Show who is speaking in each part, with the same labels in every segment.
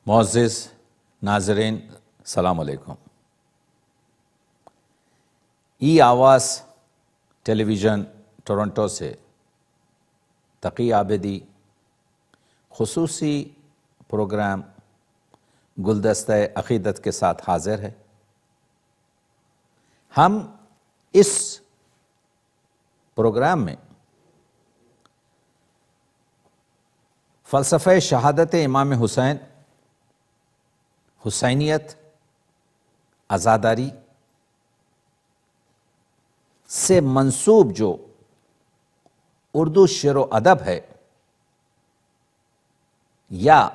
Speaker 1: معزز ناظرین السلام علیکم۔ ای آواز ٹیلی ویژن ٹورنٹو سے تقی عابدی خصوصی پروگرام گلدستہ عقیدت کے ساتھ حاضر ہے۔ ہم اس پروگرام میں فلسفہ شہادت امام حسین، حسینیت، عزاداری سے منسوب جو اردو شعر و ادب ہے یا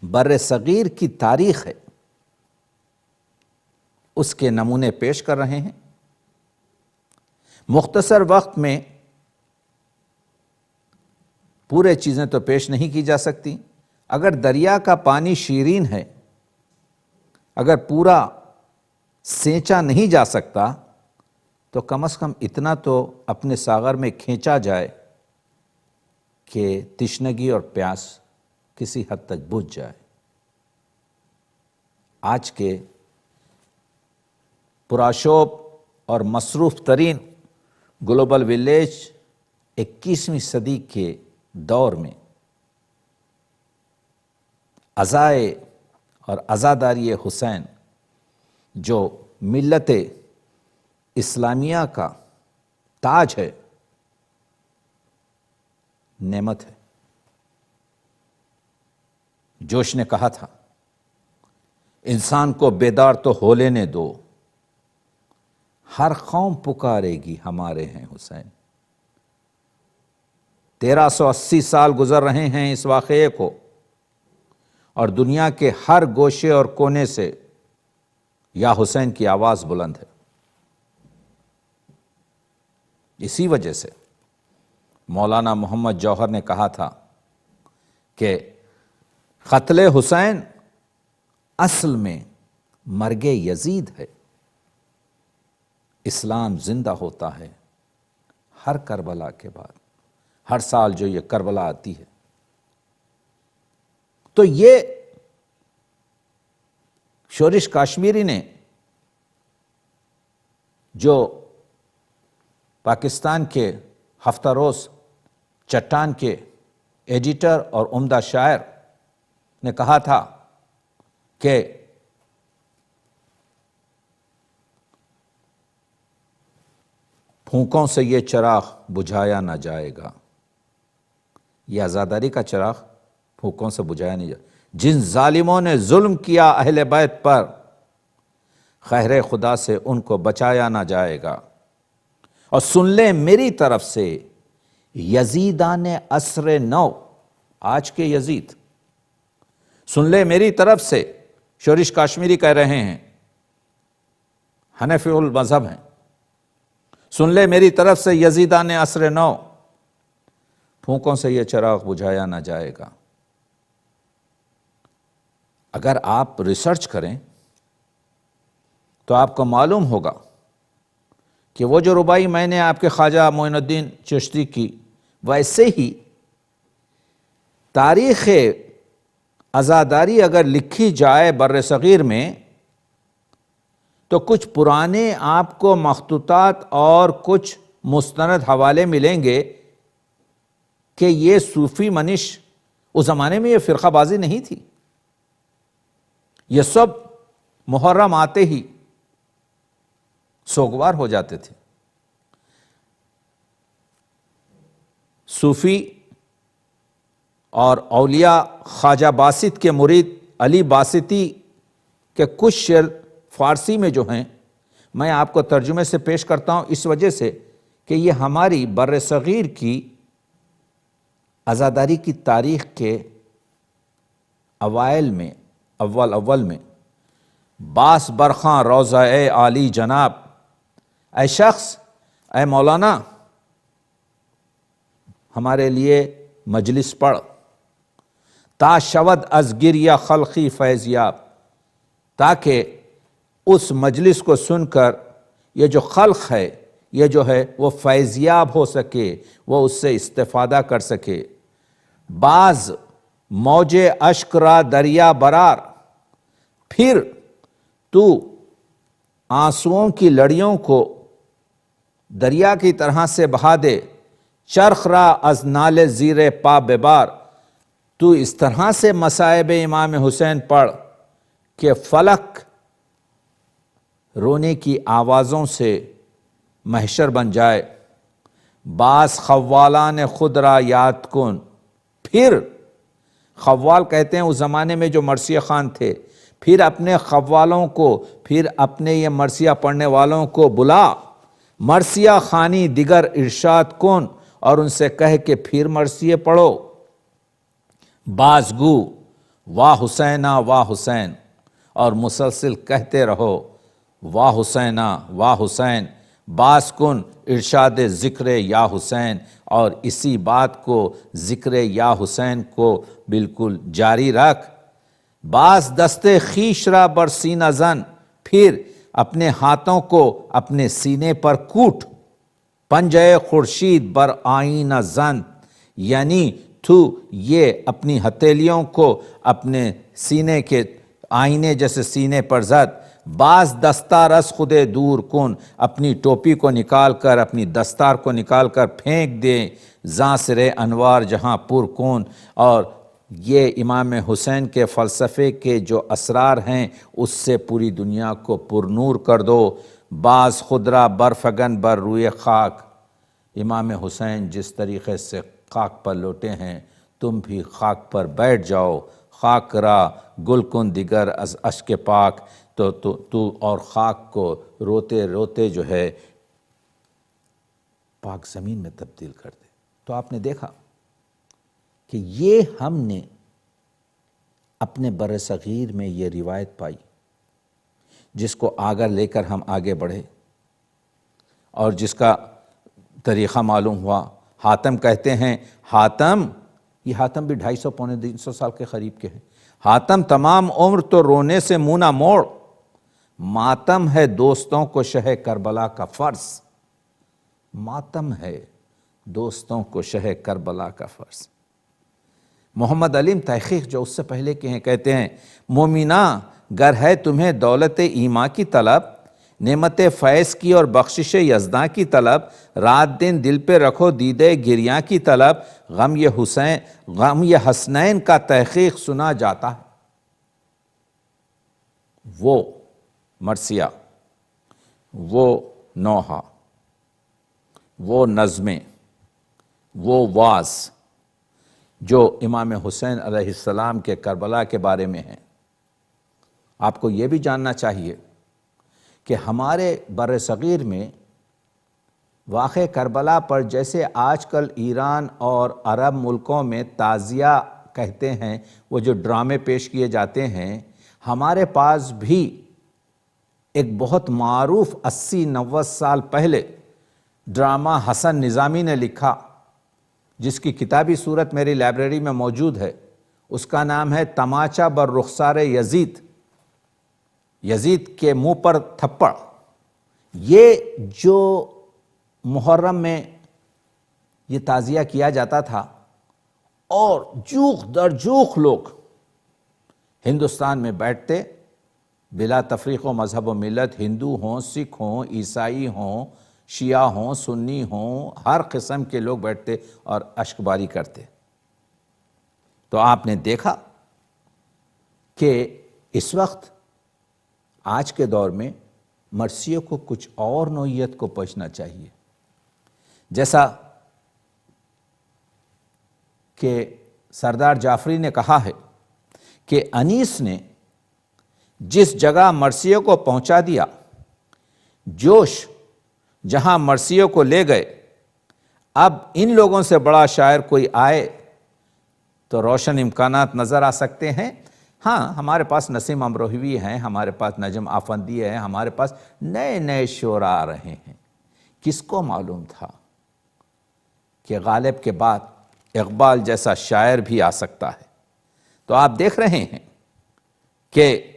Speaker 1: بر صغیر کی تاریخ ہے، اس کے نمونے پیش کر رہے ہیں۔ مختصر وقت میں پورے چیزیں تو پیش نہیں کی جا سکتی۔ اگر دریا کا پانی شیرین ہے، اگر پورا سینچا نہیں جا سکتا تو کم از کم اتنا تو اپنے ساغر میں کھینچا جائے کہ تشنگی اور پیاس کسی حد تک بجھ جائے۔ آج کے پرآشوب اور مصروف ترین گلوبل ولیج 21ویں صدی کے دور میں عزائے اور عزاداری حسین جو ملت اسلامیہ کا تاج ہے، نعمت ہے۔ جوش نے کہا تھا، انسان کو بیدار تو ہو لینے دو، ہر قوم پکارے گی ہمارے ہیں حسین۔ 1380 سال گزر رہے ہیں اس واقعے کو، اور دنیا کے ہر گوشے اور کونے سے یا حسین کی آواز بلند ہے۔ اسی وجہ سے مولانا محمد جوہر نے کہا تھا کہ قتل حسین اصل میں مرگ یزید ہے۔ اسلام زندہ ہوتا ہے ہر کربلا کے بعد، ہر سال جو یہ کربلا آتی ہے۔ تو یہ شورش کاشمیری نے جو پاکستان کے ہفتہ روز چٹان کے ایڈیٹر اور عمدہ شاعر نے کہا تھا کہ پھونکوں سے یہ چراغ بجھایا نہ جائے گا، یہ عزاداری کا چراغ پھونکوں سے بجھایا نہیں جائے۔ جن ظالموں نے ظلم کیا اہل بیت پر، خیر خدا سے ان کو بچایا نہ جائے گا۔ اور سن لیں میری طرف سے یزیدان عصر نو، آج کے یزید، سن لیں میری طرف سے، شورش کاشمیری کہہ رہے ہیں، حنفی المذہب ہیں، سن لے میری طرف سے یزیدان عصر نو، پھونکوں سے یہ چراغ بجھایا نہ جائے گا۔ اگر آپ ریسرچ کریں تو آپ کو معلوم ہوگا کہ وہ جو ربائی میں نے آپ کے خواجہ معین الدین چشتی کی، ویسے ہی تاریخ عزاداری اگر لکھی جائے بر صغیر میں تو کچھ پرانے آپ کو مخطوطات اور کچھ مستند حوالے ملیں گے کہ یہ صوفی منش، اس زمانے میں یہ فرقہ بازی نہیں تھی، یہ سب محرم آتے ہی سوگوار ہو جاتے تھے۔ صوفی اور اولیاء خواجہ باسط کے مرید علی باسطی کے کچھ شعر فارسی میں جو ہیں، میں آپ کو ترجمے سے پیش کرتا ہوں، اس وجہ سے کہ یہ ہماری بر صغیر کی عزاداری کی تاریخ کے اوائل میں، اول میں، باس برخاں روضہ اے عالی جناب، اے شخص، اے مولانا، ہمارے لیے مجلس پڑھ، تا شود از گریہ خلقی فیضیاب، تاکہ اس مجلس کو سن کر یہ جو خلق ہے، یہ جو ہے وہ فیضیاب ہو سکے، وہ اس سے استفادہ کر سکے۔ بعض موج اشک را دریا برار، پھر تو آنسوؤں کی لڑیوں کو دریا کی طرح سے بہا دے، چرخ را از نال زیر پا ببار، تو اس طرح سے مصائب امام حسین پڑھ کہ فلک رونے کی آوازوں سے محشر بن جائے۔ باز خوالان خود را یاد کن، پھر خوال کہتے ہیں اس زمانے میں جو مرثیہ خوان تھے، پھر اپنے خوالوں کو، پھر اپنے یہ مرثیہ پڑھنے والوں کو بلا، مرثیہ خوانی دیگر ارشاد کن، اور ان سے کہے کہ پھر مرثیہ پڑھو۔ باز گو واہ حسینہ واہ حسین، اور مسلسل کہتے رہو واہ حسینہ واہ حسین، باز کن ارشاد ذکر یا حسین، اور اسی بات کو ذکر یا حسین کو بالکل جاری رکھ۔ باز دستے خیش را بر سینہ زن، پھر اپنے ہاتھوں کو اپنے سینے پر کوٹ۔ پنجے خورشید بر آئینہ زن، یعنی تو یہ اپنی ہتھیلیوں کو اپنے سینے کے آئینے جیسے سینے پر زد۔ باز دستار از خودے دور کن، اپنی ٹوپی کو نکال کر، اپنی دستار کو نکال کر پھینک دے، زاں سرے انوار جہاں پر کن۔ اور یہ امام حسین کے فلسفے کے جو اسرار ہیں اس سے پوری دنیا کو پر نور کر دو۔ باز خود را برفگن بر روئے خاک، امام حسین جس طریقے سے خاک پر لوٹے ہیں تم بھی خاک پر بیٹھ جاؤ۔ خاک را گل کن دیگر از اشک پاک، تو اور خاک کو روتے روتے جو ہے پاک زمین میں تبدیل کر دے۔ تو آپ نے دیکھا کہ یہ ہم نے اپنے بر صغیر میں یہ روایت پائی جس کو آگے لے کر ہم آگے بڑھے، اور جس کا طریقہ معلوم ہوا۔ حاتم کہتے ہیں، حاتم، یہ حاتم بھی 250 پونے 300 سال کے قریب کے ہیں۔ حاتم تمام عمر تو رونے سے منہ نہ موڑ، ماتم ہے دوستوں کو شہ کربلا کا فرض۔ ماتم ہے دوستوں کو شہ کربلا کا فرض۔ محمد علیم تحقیق جو اس سے پہلے کے ہیں کہتے ہیں، مومنہ گر ہے تمہیں دولت ایمان کی طلب، نعمت فیض کی اور بخشش یزداں کی طلب، رات دن دل پہ رکھو دیدے گریاں کی طلب، غم یہ حسنین کا تحقیق سنا جاتا ہے۔ وہ مرثیہ، وہ نوحہ، وہ نظمیں، وہ واز جو امام حسین علیہ السلام کے کربلا کے بارے میں ہیں۔ آپ کو یہ بھی جاننا چاہیے کہ ہمارے بر صغیر میں واقع کربلا پر جیسے آج کل ایران اور عرب ملکوں میں تعزیہ کہتے ہیں، وہ جو ڈرامے پیش کیے جاتے ہیں، ہمارے پاس بھی ایک بہت معروف 80-90 سال پہلے ڈرامہ حسن نظامی نے لکھا، جس کی کتابی صورت میری لائبریری میں موجود ہے۔ اس کا نام ہے تماچا بر رخسار یزید، یزید کے منہ پر تھپڑ۔ یہ جو محرم میں یہ تعزیہ کیا جاتا تھا، اور جوخ در جوخ لوگ ہندوستان میں بیٹھتے بلا تفریق و مذہب و ملت، ہندو ہوں، سکھ ہوں، عیسائی ہوں، شیعہ ہوں، سنی ہوں، ہر قسم کے لوگ بیٹھتے اور اشک باری کرتے۔ تو آپ نے دیکھا کہ اس وقت آج کے دور میں مرثیے کو کچھ اور نوعیت کو پہنچنا چاہیے، جیسا کہ سردار جعفری نے کہا ہے کہ انیس نے جس جگہ مرثیے کو پہنچا دیا، جوش جہاں مرثیے کو لے گئے، اب ان لوگوں سے بڑا شاعر کوئی آئے تو روشن امکانات نظر آ سکتے ہیں۔ ہاں، ہمارے پاس نسیم امروہوی ہیں، ہمارے پاس نجم آفندی ہیں، ہمارے پاس نئے نئے شعراء آ رہے ہیں۔ کس کو معلوم تھا کہ غالب کے بعد اقبال جیسا شاعر بھی آ سکتا ہے؟ تو آپ دیکھ رہے ہیں کہ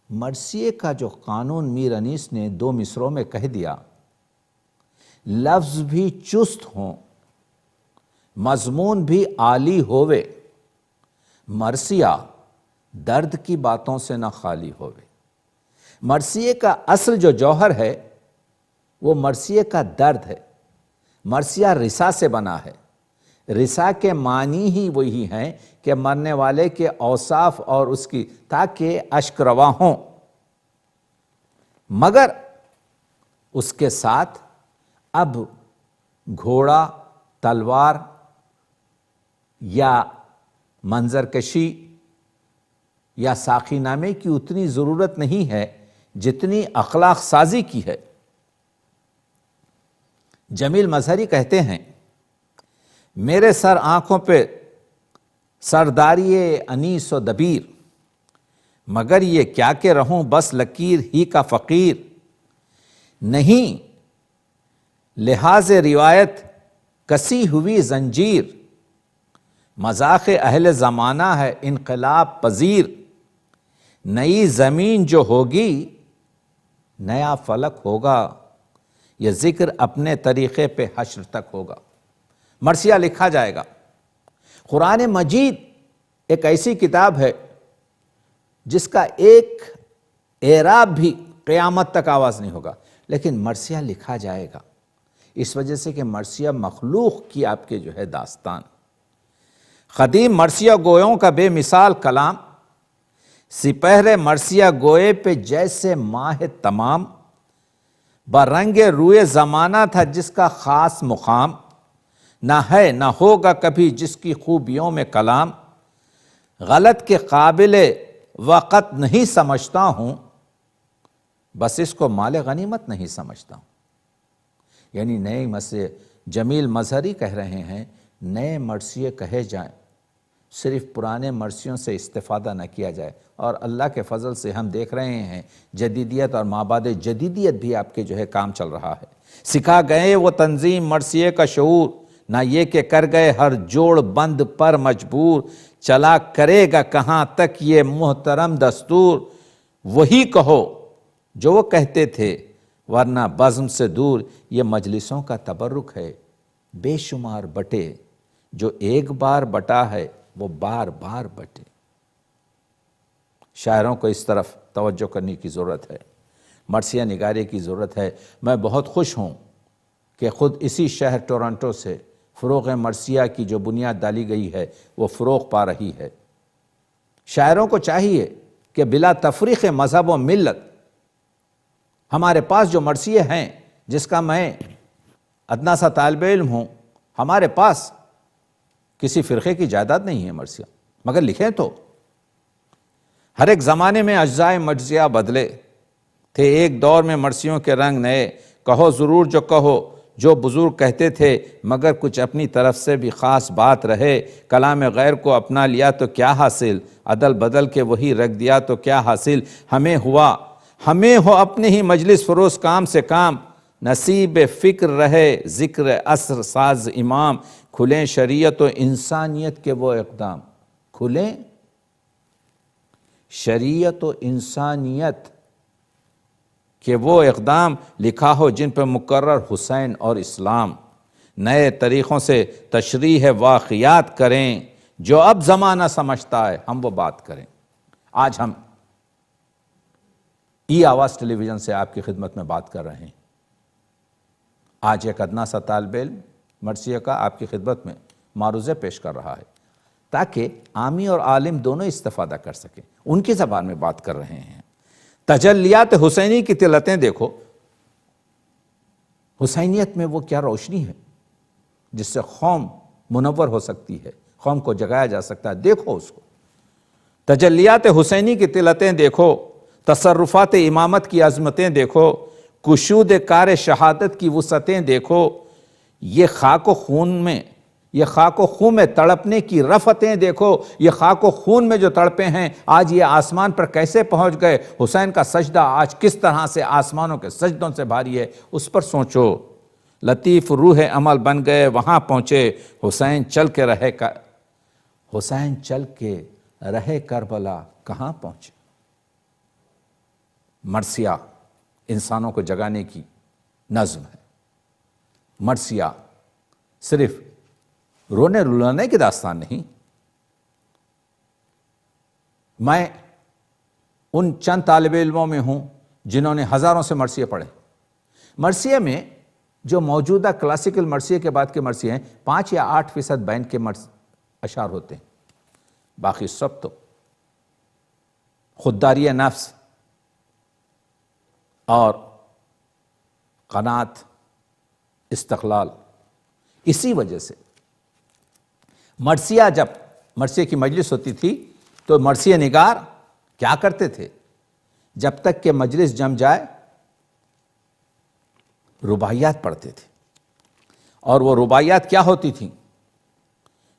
Speaker 1: مرثیے کا جو قانون میر انیس نے 2 مصروں میں کہہ دیا، لفظ بھی چست ہوں، مضمون بھی عالی ہووے، مرثیہ درد کی باتوں سے نہ خالی ہوئے۔ مرثیے کا اصل جو جوہر ہے وہ مرثیے کا درد ہے۔ مرثیہ رسا سے بنا ہے۔ رسا کے معنی ہی وہی ہیں کہ مرنے والے کے اوصاف اور اس کی تاکہ اشک رواں ہوں، مگر اس کے ساتھ اب گھوڑا، تلوار یا منظر کشی یا ساقی نامے کی اتنی ضرورت نہیں ہے جتنی اخلاق سازی کی ہے۔ جمیل مظہری کہتے ہیں، میرے سر آنکھوں پہ سرداری انیس و دبیر، مگر یہ کیا کہ رہوں بس لکیر ہی کا فقیر، نہیں لحاظ روایت کسی ہوئی زنجیر، مذاق اہل زمانہ ہے انقلاب پذیر، نئی زمین جو ہوگی نیا فلک ہوگا، یہ ذکر اپنے طریقے پہ حشر تک ہوگا۔ مرثیہ لکھا جائے گا۔ قرآن مجید ایک ایسی کتاب ہے جس کا ایک اعراب بھی قیامت تک آواز نہیں ہوگا، لیکن مرثیہ لکھا جائے گا، اس وجہ سے کہ مرثیہ مخلوق کی آپ کے جو ہے داستان۔ قدیم مرثیہ گویوں کا بے مثال کلام، سپہر مرثیہ گوئے پہ جیسے ماہ تمام، برنگ روئے زمانہ تھا جس کا خاص مقام، نہ ہے نہ ہوگا کبھی جس کی خوبیوں میں کلام، غلط کے قابل وقت نہیں سمجھتا ہوں، بس اس کو مال غنیمت نہیں سمجھتا ہوں۔ یعنی نئے مرثیے، جمیل مظہری کہہ رہے ہیں نئے مرثیے کہے جائیں، صرف پرانے مرثیوں سے استفادہ نہ کیا جائے۔ اور اللہ کے فضل سے ہم دیکھ رہے ہیں جدیدیت اور مابعد جدیدیت بھی آپ کے جو ہے کام چل رہا ہے۔ سکھا گئے وہ تنظیم مرثیے کا شعور، نہ یہ کہ کر گئے ہر جوڑ بند پر مجبور، چلا کرے گا کہاں تک یہ محترم دستور، وہی کہو جو وہ کہتے تھے ورنہ بزم سے دور، یہ مجلسوں کا تبرک ہے، بے شمار بٹے جو ایک بار بٹا ہے وہ بار بار بٹے۔ شاعروں کو اس طرف توجہ کرنے کی ضرورت ہے، مرثیہ نگاری کی ضرورت ہے۔ میں بہت خوش ہوں کہ خود اسی شہر ٹورنٹو سے فروغ مرثیہ کی جو بنیاد ڈالی گئی ہے وہ فروغ پا رہی ہے۔ شاعروں کو چاہیے کہ بلا تفریق مذہب و ملت ہمارے پاس جو مرثیے ہیں، جس کا میں ادنا سا طالب علم ہوں، ہمارے پاس کسی فرقے کی جائیداد نہیں ہے مرثیہ، مگر لکھیں تو۔ ہر ایک زمانے میں اجزائے مرثیہ بدلے تھے، ایک دور میں مرثیوں کے رنگ نئے، کہو ضرور جو کہو جو بزرگ کہتے تھے، مگر کچھ اپنی طرف سے بھی خاص بات رہے، کلام غیر کو اپنا لیا تو کیا حاصل، عدل بدل کے وہی رکھ دیا تو کیا حاصل، ہمیں ہو اپنے ہی مجلس فروز کام سے کام، نصیب فکر رہے ذکر عصر ساز امام، کھلیں شریعت و انسانیت کے وہ اقدام، کھلیں شریعت و انسانیت کہ وہ اقدام، لکھا ہو جن پہ مقرر حسین اور اسلام، نئے طریقوں سے تشریح واقعات کریں، جو اب زمانہ سمجھتا ہے ہم وہ بات کریں۔ آج ہم ای آواز ٹیلی ویژن سے آپ کی خدمت میں بات کر رہے ہیں۔ آج ایک ادنا سا طالب علم مرثیہ کا آپ کی خدمت میں معروضے پیش کر رہا ہے، تاکہ عامی اور عالم دونوں استفادہ کر سکیں۔ ان کی زبان میں بات کر رہے ہیں۔ تجلیات حسینی کی طلعتیں دیکھو، حسینیت میں وہ کیا روشنی ہے جس سے قوم منور ہو سکتی ہے، قوم کو جگایا جا سکتا ہے، دیکھو اس کو۔ تجلیات حسینی کی طلعتیں دیکھو، تصرفات امامت کی عظمتیں دیکھو، کشود کار شہادت کی وسعتیں دیکھو، یہ خاک و خون میں تڑپنے کی رفتیں دیکھو، یہ خاک و خون میں جو تڑپے ہیں آج یہ آسمان پر کیسے پہنچ گئے، حسین کا سجدہ آج کس طرح سے آسمانوں کے سجدوں سے بھاری ہے، اس پر سوچو۔ لطیف روح عمل بن گئے وہاں پہنچے، حسین چل کے رہے کربلا کہاں پہنچے۔ مرثیہ انسانوں کو جگانے کی نظم ہے۔ مرثیہ صرف رونے رلانے کی داستان نہیں، میں ان چند طالب علموں میں ہوں جنہوں نے ہزاروں سے مرثیے پڑھے۔ مرثیے میں جو موجودہ کلاسیکل مرثیے کے بعد کے مرثیے ہیں 5 یا 8% بین کے اشعار ہوتے ہیں، باقی سب تو خودداری نفس اور قناعت، استقلال۔ اسی وجہ سے جب مرثیے کی مجلس ہوتی تھی تو مرثیہ نگار کیا کرتے تھے؟ جب تک کہ مجلس جم جائے رباعیات پڑھتے تھے، اور وہ رباعیات کیا ہوتی تھیں؟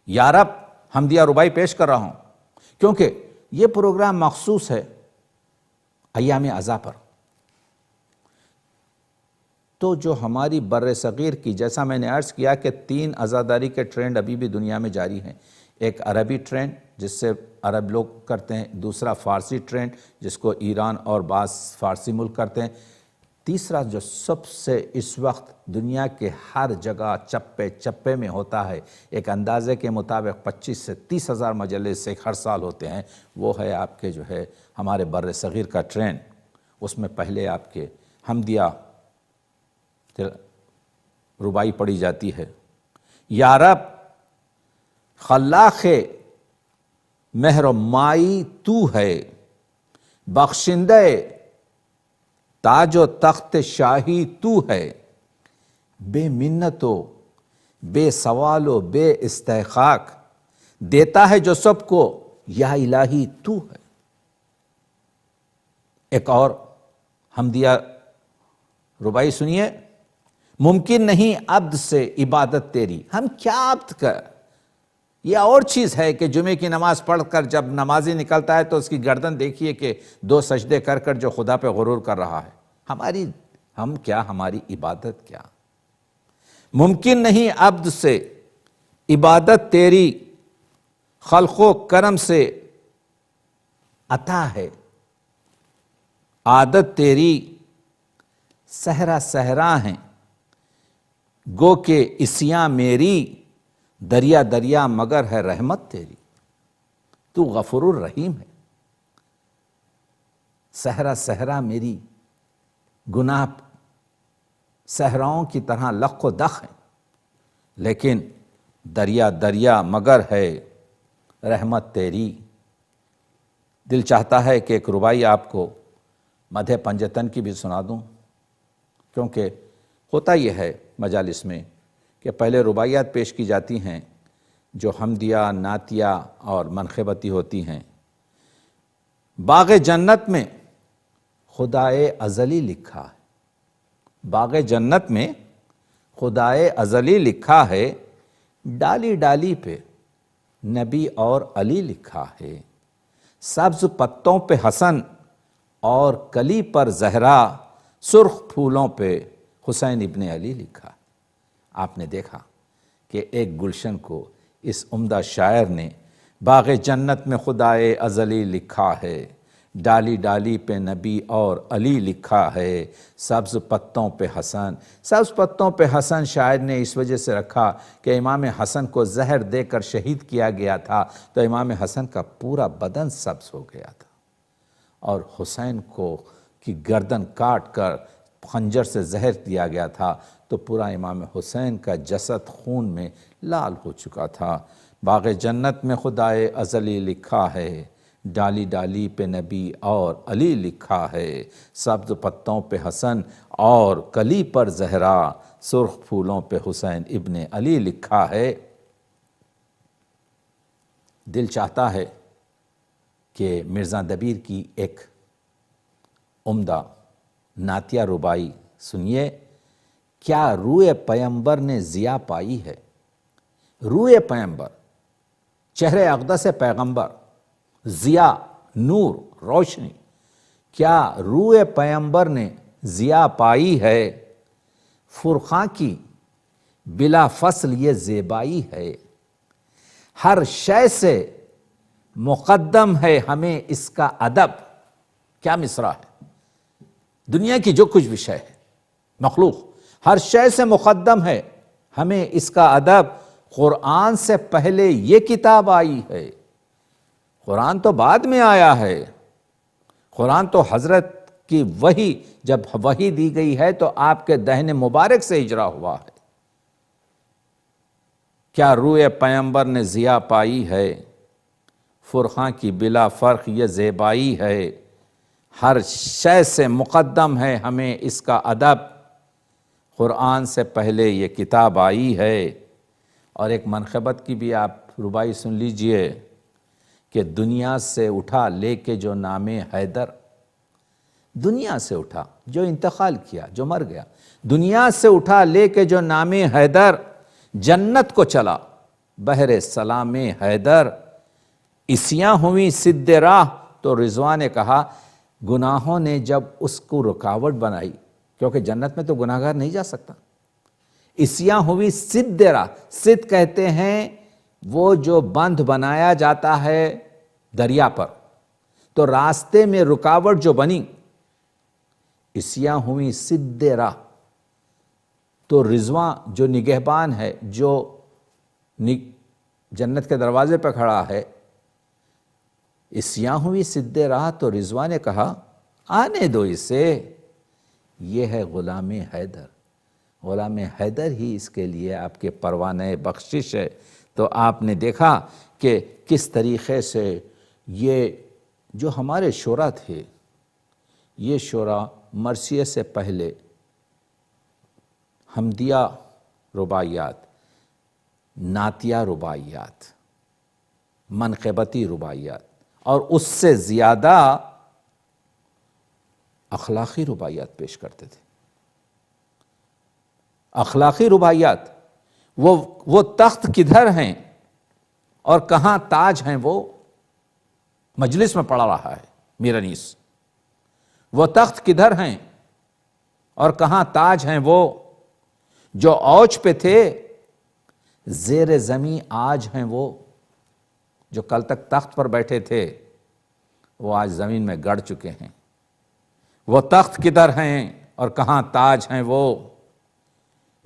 Speaker 1: یا رب حمدیہ رباعی پیش کر رہا ہوں، کیونکہ یہ پروگرام مخصوص ہے ایام عزا پر۔ تو جو ہماری بر صغیر کی، جیسا میں نے عرض کیا کہ 3 عزاداری کے ٹرینڈ ابھی بھی دنیا میں جاری ہیں۔ ایک عربی ٹرینڈ جس سے عرب لوگ کرتے ہیں، دوسرا فارسی ٹرینڈ جس کو ایران اور بعض فارسی ملک کرتے ہیں، تیسرا جو سب سے اس وقت دنیا کے ہر جگہ چپے چپے میں ہوتا ہے، ایک اندازے کے مطابق 25 سے 30 ہزار مجلس ہر سال ہوتے ہیں، وہ ہے آپ کے جو ہے ہمارے بر صغیر کا ٹرینڈ۔ اس میں پہلے آپ کے حمدیہ رباعی پڑھی جاتی ہے، یا رب خلاق مہر و مائی تو ہے، بخشندہ تاج و تخت شاہی تو ہے، بے منت و بے سوال و بے استحقاق، دیتا ہے جو سب کو یا الہی تو ہے۔ ایک اور حمدیہ رباعی سنیے، ممکن نہیں عبد سے عبادت تیری، ہم کیا عبد کر، یہ اور چیز ہے کہ جمعے کی نماز پڑھ کر جب نمازی نکلتا ہے تو اس کی گردن دیکھیے کہ 2 سجدے کر کر جو خدا پہ غرور کر رہا ہے، ہماری عبادت کیا؟ ممکن نہیں عبد سے عبادت تیری، خلق و کرم سے عطا ہے عادت تیری، صحرا صحرا ہیں گو کہ عصیاں میری، دریا دریا مگر ہے رحمت تیری۔ تو غفور الرحیم ہے، صحرا صحرا میری، گناہ صحراؤں کی طرح لخ و دخ ہیں، لیکن دریا دریا مگر ہے رحمت تیری۔ دل چاہتا ہے کہ ایک رباعی آپ کو مدح پنجتن کی بھی سنا دوں، کیونکہ ہوتا یہ ہے مجالس میں کہ پہلے رباعیات پیش کی جاتی ہیں جو حمدیہ، نعتیہ اور منقبتی ہوتی ہیں۔ باغ جنت میں خدائے ازلی لکھا ہے، باغ جنت میں خدائے ازلی لکھا ہے، ڈالی ڈالی پہ نبی اور علی لکھا ہے، سبز پتوں پہ حسن اور کلی پر زہرا، سرخ پھولوں پہ حسین ابن علی لکھا۔ آپ نے دیکھا کہ ایک گلشن کو اس عمدہ شاعر نے باغ جنت میں خدائے ازلی لکھا ہے، ڈالی ڈالی پہ نبی اور علی لکھا ہے، سبز پتوں پہ حسن۔ سبز پتوں پہ حسن شاعر نے اس وجہ سے رکھا کہ امام حسن کو زہر دے کر شہید کیا گیا تھا تو امام حسن کا پورا بدن سبز ہو گیا تھا، اور حسین کی گردن کاٹ کر خنجر سے زہر دیا گیا تھا تو پورا امام حسین کا جسد خون میں لال ہو چکا تھا۔ باغ جنت میں خدائے ازلی لکھا ہے، ڈالی ڈالی پہ نبی اور علی لکھا ہے، سبز پتوں پہ حسن اور کلی پر زہرا، سرخ پھولوں پہ حسین ابن علی لکھا ہے۔ دل چاہتا ہے کہ مرزا دبیر کی ایک عمدہ نعتیہ رباعی سنیے، کیا روئے پیمبر نے ضیا پائی ہے۔ روئے پیمبر، چہرے اقدس پیغمبر، ضیا، نور، روشنی، کیا روئے پیمبر نے ضیا پائی ہے، فرقاں کی بلا فصل یہ زیبائی ہے، ہر شے سے مقدم ہے ہمیں اس کا ادب۔ کیا مصرع ہے، دنیا کی جو کچھ بھی شے ہے، مخلوق، ہر شے سے مقدم ہے ہمیں اس کا ادب، قرآن سے پہلے یہ کتاب آئی ہے، قرآن تو بعد میں آیا ہے، قرآن تو حضرت کی وحی، جب وحی دی گئی ہے تو آپ کے دہن مبارک سے اجرا ہوا ہے۔ کیا روئے پیمبر نے ضیا پائی ہے، فرقاں کی بلا فرق یہ زیبائی ہے، ہر شے سے مقدم ہے ہمیں اس کا ادب، قرآن سے پہلے یہ کتاب آئی ہے۔ اور ایک منقبت کی بھی آپ ربائی سن لیجئے کہ دنیا سے اٹھا لے کے جو نام حیدر، دنیا سے اٹھا جو انتقال کیا، جو مر گیا، دنیا سے اٹھا لے کے جو نام حیدر، جنت کو چلا بہر سلام حیدر، عصیاں ہوئیں سد راہ، تو رضوان نے کہا گناہوں نے جب اس کو رکاوٹ بنائی، کیونکہ جنت میں تو گناہ گار نہیں جا سکتا، عصیاں ہوئی سد راہ، سد کہتے ہیں وہ جو بندھ بنایا جاتا ہے دریا پر، تو راستے میں رکاوٹ جو بنی، عصیاں ہوئی سد راہ، تو رضوان جو نگہبان ہے، جو جنت کے دروازے پہ کھڑا ہے، عصیاں ہوئی سد راہ، تو رضوان نے کہا آنے دو اسے، یہ ہے غلام حیدر، غلام حیدر ہی اس کے لیے آپ کے پروانہ بخشش ہے۔ تو آپ نے دیکھا کہ کس طریقے سے یہ جو ہمارے شعراء تھے، یہ شعراء مرثیے سے پہلے حمدیہ رباعیات، نعتیہ رباعیات، منقبتی رباعیات، اور اس سے زیادہ اخلاقی رباعیات پیش کرتے تھے۔ اخلاقی رباعیات، وہ تخت کدھر ہیں اور کہاں تاج ہیں، وہ مجلس میں پڑا رہا ہے میر انیس، وہ تخت کدھر ہیں اور کہاں تاج ہیں، وہ جو اوج پہ تھے زیر زمیں آج ہیں، وہ جو کل تک تخت پر بیٹھے تھے وہ آج زمین میں گڑ چکے ہیں۔ وہ تخت کدھر ہیں اور کہاں تاج ہیں، وہ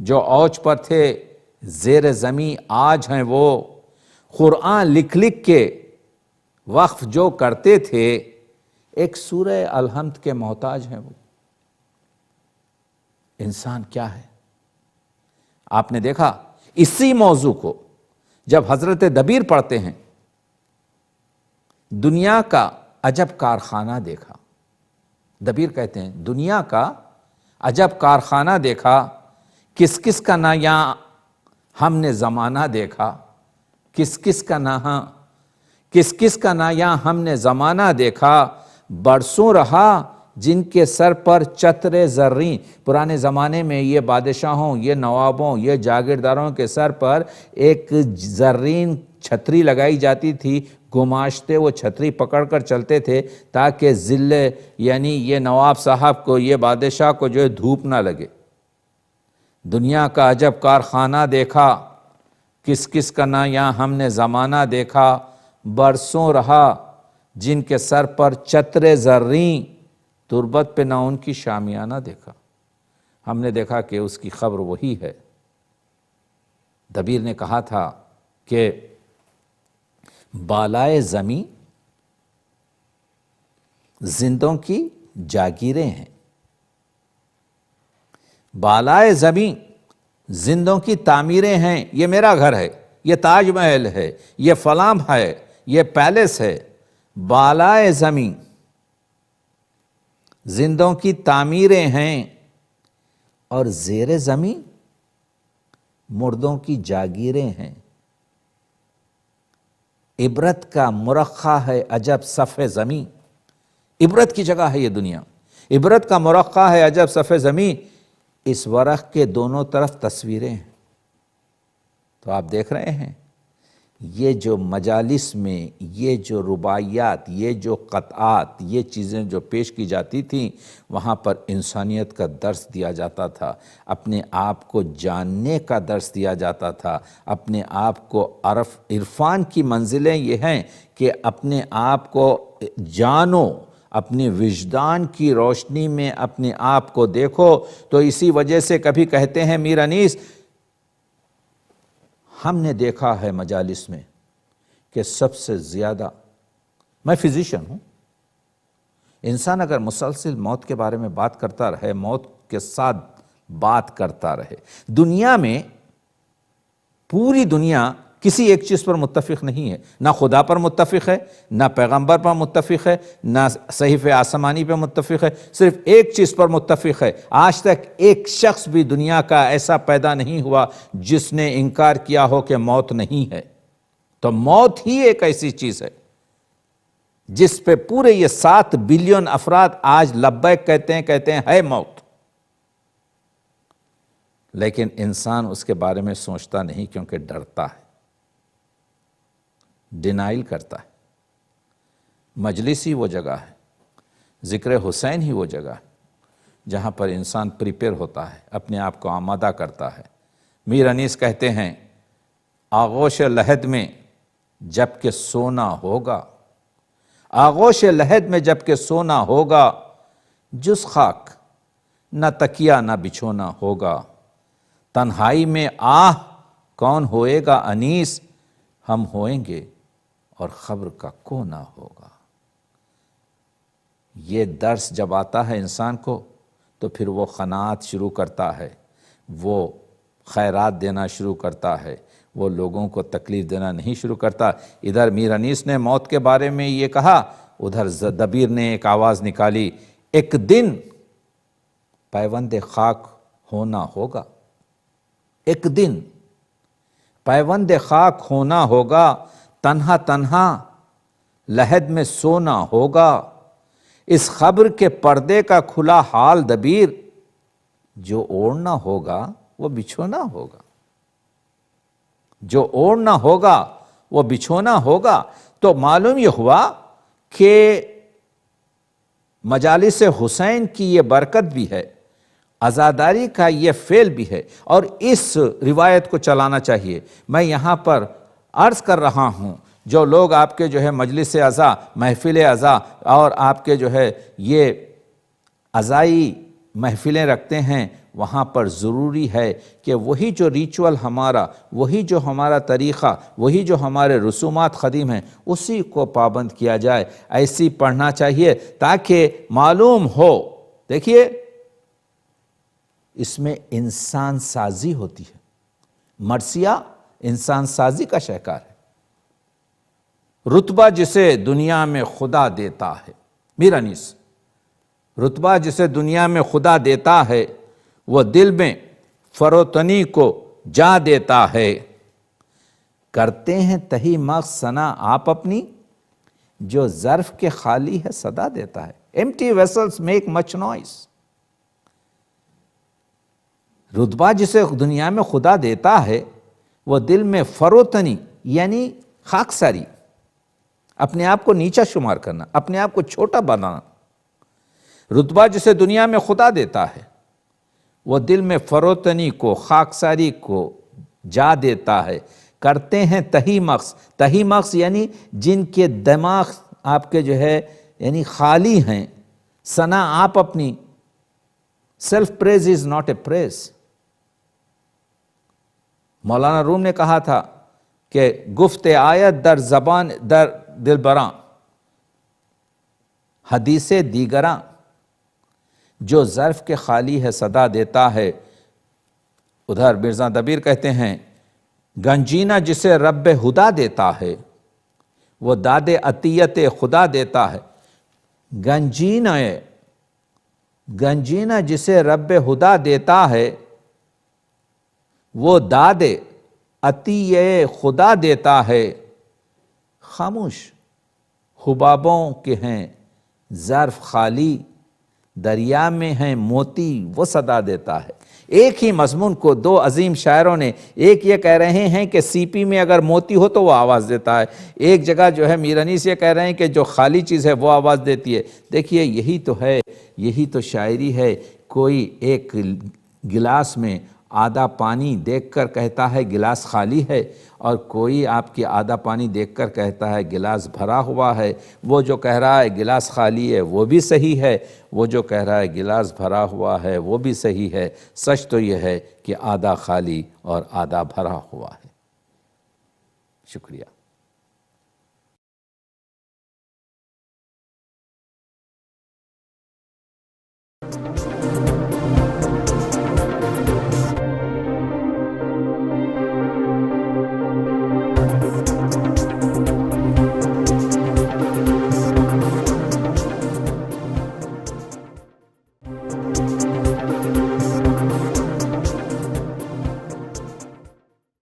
Speaker 1: جو اوج پر تھے زیر زمیں آج ہیں، وہ قرآن لکھ لکھ کے وقف جو کرتے تھے ایک سورہ الحمد کے محتاج ہیں۔ وہ انسان کیا ہے؟ آپ نے دیکھا اسی موضوع کو جب حضرت دبیر پڑھتے ہیں، دنیا کا عجب کارخانہ دیکھا، دبیر کہتے ہیں دنیا کا عجب کارخانہ دیکھا، کس کس کا نہ یہاں ہم نے زمانہ دیکھا، کس کس کا نہ یہاں ہم نے زمانہ دیکھا، برسوں رہا جن کے سر پر چتر زریں، پرانے زمانے میں یہ بادشاہوں، یہ نوابوں، یہ جاگیرداروں کے سر پر ایک زرین چھتری لگائی جاتی تھی، گماشتے وہ چھتری پکڑ کر چلتے تھے تاکہ ذلے یعنی یہ نواب صاحب کو، یہ بادشاہ کو جو ہے دھوپ نہ لگے۔ دنیا کا عجب کارخانہ دیکھا، کس کس کا نہ یہاں ہم نے زمانہ دیکھا، برسوں رہا جن کے سر پر چتر زریں، تربت پہ نہ ان کی شامیانہ دیکھا۔ ہم نے دیکھا کہ اس کی خبر وہی ہے۔ دبیر نے کہا تھا کہ بالائے زمیں زندوں کی جاگیریں ہیں، بالائے زمیں زندوں کی تعمیریں ہیں، یہ میرا گھر ہے، یہ تاج محل ہے، یہ فلاں ہے، یہ پیلس ہے، بالائے زمیں زندوں کی تعمیریں ہیں، اور زیر زمین مردوں کی جاگیریں ہیں۔ عبرت کا مرقع ہے عجب صف زمین، عبرت کی جگہ ہے یہ دنیا، عبرت کا مرقع ہے عجب صف زمین، اس ورق کے دونوں طرف تصویریں ہیں۔ تو آپ دیکھ رہے ہیں یہ جو مجالس میں یہ جو رباعیات، یہ جو قطعات، یہ چیزیں جو پیش کی جاتی تھیں، وہاں پر انسانیت کا درس دیا جاتا تھا، اپنے آپ کو جاننے کا درس دیا جاتا تھا، اپنے آپ کو عرفان کی منزلیں یہ ہیں کہ اپنے آپ کو جانو، اپنے وجدان کی روشنی میں اپنے آپ کو دیکھو۔ تو اسی وجہ سے کبھی کہتے ہیں میر انیس، ہم نے دیکھا ہے مجالس میں کہ سب سے زیادہ میں فزیشین ہوں. انسان اگر مسلسل موت کے بارے میں بات کرتا رہے، موت کے ساتھ بات کرتا رہے، دنیا میں پوری دنیا کسی ایک چیز پر متفق نہیں ہے، نہ خدا پر متفق ہے، نہ پیغمبر پر متفق ہے، نہ صحیفہ آسمانی پر متفق ہے، صرف ایک چیز پر متفق ہے. آج تک ایک شخص بھی دنیا کا ایسا پیدا نہیں ہوا جس نے انکار کیا ہو کہ موت نہیں ہے. تو موت ہی ایک ایسی چیز ہے جس پہ پورے یہ 7 بلین افراد آج لبیک کہتے ہیں ہے موت. لیکن انسان اس کے بارے میں سوچتا نہیں کیونکہ ڈرتا ہے، ڈینائل کرتا ہے. مجلس ہی وہ جگہ ہے، ذکر حسین ہی وہ جگہ ہے جہاں پر انسان پریپیئر ہوتا ہے، اپنے آپ کو آمادہ کرتا ہے. میر انیس کہتے ہیں آغوش لحد میں جب کہ سونا ہوگا، آغوش لحد میں جب کہ سونا ہوگا، جس خاک نہ تکیہ نہ بچھونا ہوگا. تنہائی میں آہ کون ہوئے گا انیس، ہم ہوئیں گے اور خبر کا کونا ہوگا. یہ درس جب آتا ہے انسان کو تو پھر وہ قناعت شروع کرتا ہے، وہ خیرات دینا شروع کرتا ہے، وہ لوگوں کو تکلیف دینا نہیں شروع کرتا. ادھر میر انیس نے موت کے بارے میں یہ کہا، ادھر دبیر نے ایک آواز نکالی، ایک دن پیوند خاک ہونا ہوگا، ایک دن پیوند خاک ہونا ہوگا، تنہا تنہا لحد میں سونا ہوگا. اس خبر کے پردے کا کھلا حال دبیر، جو اوڑھنا ہوگا وہ بچھونا ہوگا، جو اوڑھنا ہوگا وہ بچھونا ہوگا. تو معلوم یہ ہوا کہ مجالس حسین کی یہ برکت بھی ہے، عزاداری کا یہ فعل بھی ہے، اور اس روایت کو چلانا چاہیے. میں یہاں پر عرض کر رہا ہوں، جو لوگ آپ کے جو ہے مجلس عزا، محفل عزا اور آپ کے جو ہے یہ عزائی محفلیں رکھتے ہیں، وہاں پر ضروری ہے کہ وہی جو ریچول ہمارا، وہی جو ہمارا طریقہ، وہی جو ہمارے رسومات قدیم ہیں، اسی کو پابند کیا جائے. ایسی پڑھنا چاہیے تاکہ معلوم ہو. دیکھیے اس میں انسان سازی ہوتی ہے، مرثیہ انسان سازی کا شہکار ہے. رتبہ جسے دنیا میں خدا دیتا ہے، میر انیس، رتبہ جسے دنیا میں خدا دیتا ہے وہ دل میں فروتنی کو جا دیتا ہے. کرتے ہیں تہی مغز ثنا آپ اپنی، جو ظرف کے خالی ہے صدا دیتا ہے. empty vessels make much noise. رتبہ جسے دنیا میں خدا دیتا ہے وہ دل میں فروتنی یعنی خاکساری، اپنے آپ کو نیچا شمار کرنا، اپنے آپ کو چھوٹا بنانا. رتبہ جسے دنیا میں خدا دیتا ہے وہ دل میں فروتنی کو، خاکساری کو جا دیتا ہے. کرتے ہیں تہی مغز، تہی مغز یعنی جن کے دماغ آپ کے جو ہے یعنی خالی ہیں. ثنا آپ اپنی، self praise is not a پریز. مولانا روم نے کہا تھا کہ گفت آیت در زبان در دلبراں، حدیث دیگراں، جو ظرف کے خالی ہے صدا دیتا ہے. ادھر مرزا دبیر کہتے ہیں گنجینہ جسے رب ہدا دیتا ہے وہ داد عطیت خدا دیتا ہے. گنجینہ جسے رب ہدا دیتا ہے وہ داد عطیہ خدا دیتا ہے. خاموش حبابوں کے ہیں ظرف خالی، دریا میں ہیں موتی وہ صدا دیتا ہے. ایک ہی مضمون کو دو عظیم شاعروں نے، ایک یہ کہہ رہے ہیں کہ سی پی میں اگر موتی ہو تو وہ آواز دیتا ہے، ایک جگہ جو ہے میر انیس یہ کہہ رہے ہیں کہ جو خالی چیز ہے وہ آواز دیتی ہے. دیکھیے یہی تو ہے، یہی تو شاعری ہے. کوئی ایک گلاس میں آدھا پانی دیکھ کر کہتا ہے گلاس خالی ہے، اور کوئی آپ کی آدھا پانی دیکھ کر کہتا ہے گلاس بھرا ہوا ہے. وہ جو کہہ رہا ہے گلاس خالی ہے وہ بھی صحیح ہے، وہ جو کہہ رہا ہے گلاس بھرا ہوا ہے وہ بھی صحیح ہے. سچ تو یہ ہے کہ آدھا خالی اور آدھا بھرا ہوا ہے. شکریہ.